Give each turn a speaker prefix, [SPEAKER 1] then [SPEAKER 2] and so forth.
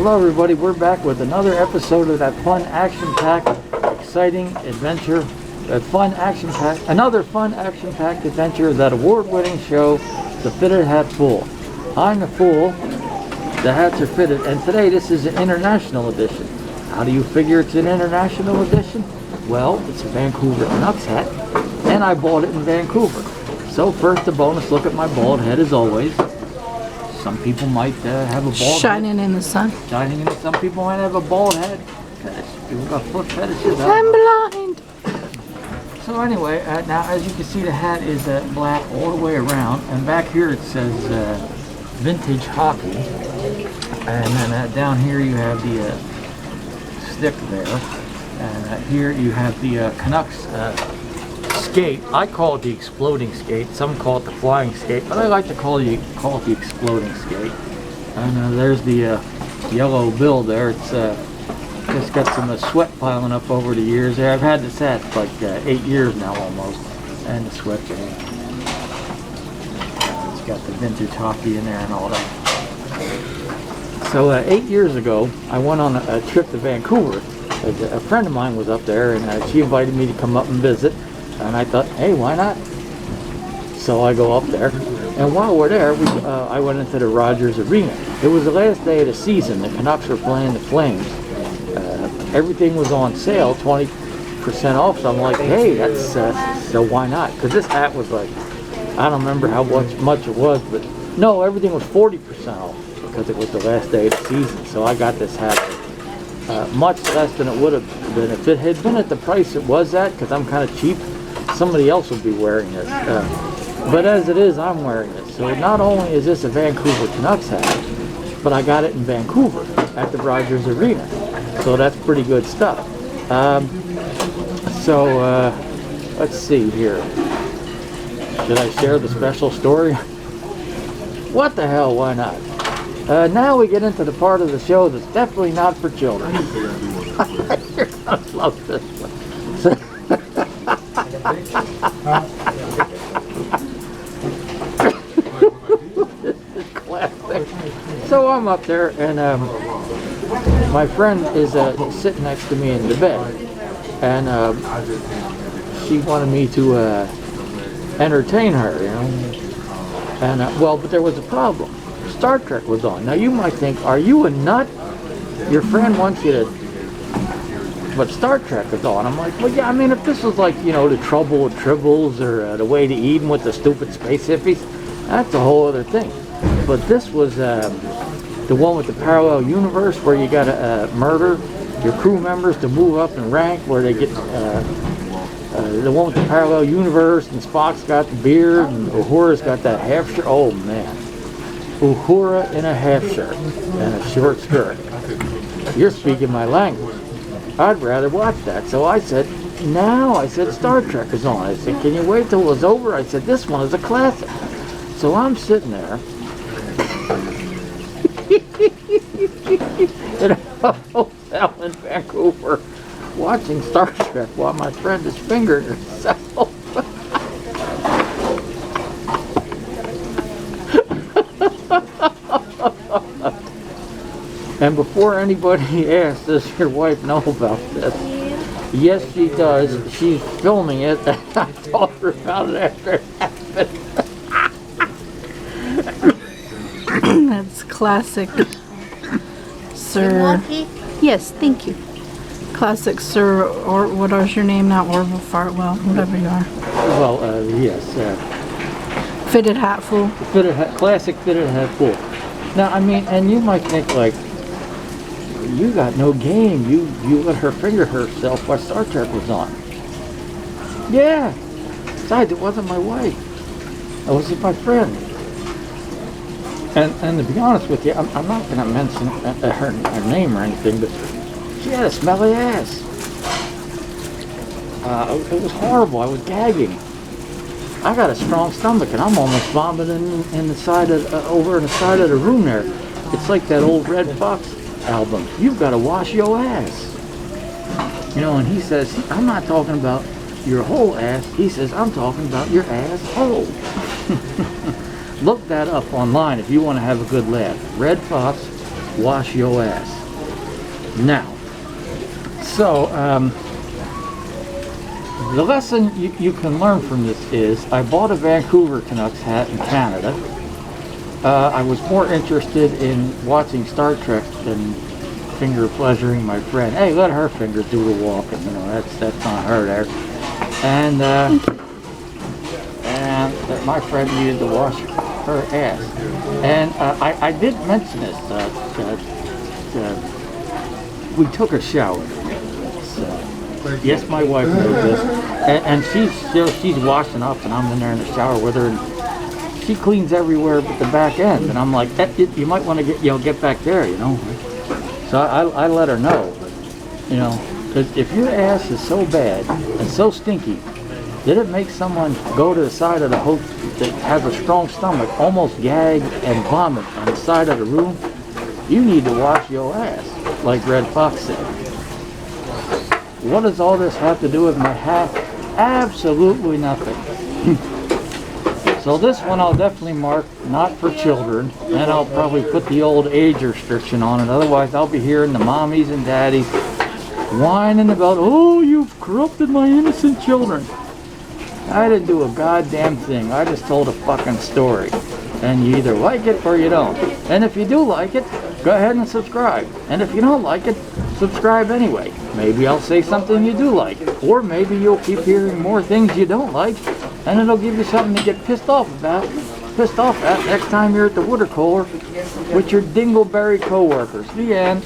[SPEAKER 1] Hello everybody, we're back with another episode of that fun, action-packed, exciting adventure. Another fun, action-packed adventure of that award-winning show, The Fitted Hat Fool. I'm the fool, the hats are fitted, and today this is an international edition. How do you figure it's an international edition? Well, it's a Vancouver Canucks hat, and I bought it in Vancouver. So first, a bonus look at my bald head as always. Some people might have a bald
[SPEAKER 2] Shining
[SPEAKER 1] head.
[SPEAKER 2] in the sun.
[SPEAKER 1] Shining in the sun. Some people might have a bald head. People got foot fetishes.
[SPEAKER 2] I'm blind.
[SPEAKER 1] So anyway, now as you can see, the hat is black all the way around, and back here it says Vintage Hockey, and then down here you have the stick there, and here you have the Canucks skate. I call it the exploding skate. Some call it the flying skate, but I like to call it the exploding skate. And there's the yellow bill there. It's just got some sweat piling up over the years there. I've had this hat for like 8 years now almost, and the sweat there. It's got the vintage hockey in there and all that. So 8 years ago, I went on a trip to Vancouver. A friend of mine was up there, and she invited me to come up and visit. And I thought, hey, why not? So I go up there, and while we're there, I went into the Rogers Arena. It was the last day of the season. The Canucks were playing the Flames. Everything was on sale, 20% off. So I'm like, hey, that's so why not? Because this hat was like, I don't remember how much it was, but no, everything was 40% off because it was the last day of the season. So I got this hat. Much less than it would have been if it had been at the price it was at, because I'm kind of cheap. Somebody else would be wearing it. But as it is, I'm wearing it. So not only is this a Vancouver Canucks hat, but I got it in Vancouver at the Rogers Arena. So that's pretty good stuff. Let's see here. Should I share the special story? What the hell, why not? Now we get into the part of the show that's definitely not for children. You're gonna love this one. This is classic. So I'm up there, and my friend is sitting next to me in the bed, and she wanted me to entertain her, you know. And well, but there was a problem. Star Trek was on. Now you might think, are you a nut? Your friend wants you to, but Star Trek is on. I'm like, well, yeah, I mean, if this was like, you know, the Trouble with Tribbles or the Way to Eden with the stupid space hippies, that's a whole other thing. But this was the one with the parallel universe where you got to murder your crew members to move up in rank, where they get the one with the parallel universe, and Foxx got the beard, and Uhura's got that half shirt. Oh man. Uhura in a half shirt and a short skirt. You're speaking my language. I'd rather watch that. So I said, now, I said, Star Trek is on. I said, can you wait till it was over? I said, this one is a classic. So I'm sitting there in a hotel in Vancouver watching Star Trek while my friend is fingering herself. And before anybody asks, does your wife know about this? Yes, she does. She's filming it, and I told her about it after it happened.
[SPEAKER 2] That's classic, sir. Yes, thank you. Classic, sir, or what is your name now? Orville Fartwell, whatever you are.
[SPEAKER 1] Well, yes.
[SPEAKER 2] Fitted hat fool.
[SPEAKER 1] Classic fitted hat fool. Now, I mean, and you might think like, you got no game. You let her finger herself while Star Trek was on. Yeah. Besides, it wasn't my wife. It was my friend. And to be honest with you, I'm not going to mention her name or anything, but she had a smelly ass. It was horrible. I was gagging. I got a strong stomach, and I'm almost vomiting in the side of over in the side of the room there. It's like that old Red Foxx album. You've got to wash your ass. You know, and he says, I'm not talking about your whole ass. He says, I'm talking about your asshole. Look that up online if you want to have a good laugh. Red Foxx, wash your ass. Now, so the lesson you can learn from this is, I bought a Vancouver Canucks hat in Canada. I was more interested in watching Star Trek than finger pleasuring my friend. Hey, let her fingers do the walking, you know, that's not her there. And my friend needed to wash her ass. And I did mention this, we took a shower. Yes, my wife knows this. And she's washing up, and I'm in there in the shower with her, and she cleans everywhere but the back end. And I'm like, you might want to get back there, you know. So I let her know, you know, because if your ass is so bad and so stinky that it makes someone go to the side of the hotel that has a strong stomach, almost gag and vomit on the side of the room, you need to wash your ass, like Red Fox said. What does all this have to do with my hat? Absolutely nothing. So this one I'll definitely mark not for children, and I'll probably put the old age restriction on it. Otherwise I'll be hearing the mommies and daddies whining about, oh, you've corrupted my innocent children. I didn't do a goddamn thing. I just told a fucking story. And you either like it or you don't. And if you do like it, go ahead and subscribe. And if you don't like it, subscribe anyway. Maybe I'll say something you do like. Or maybe you'll keep hearing more things you don't like, and it'll give you something to get pissed off at next time you're at the water cooler with your dingleberry co-workers. The end.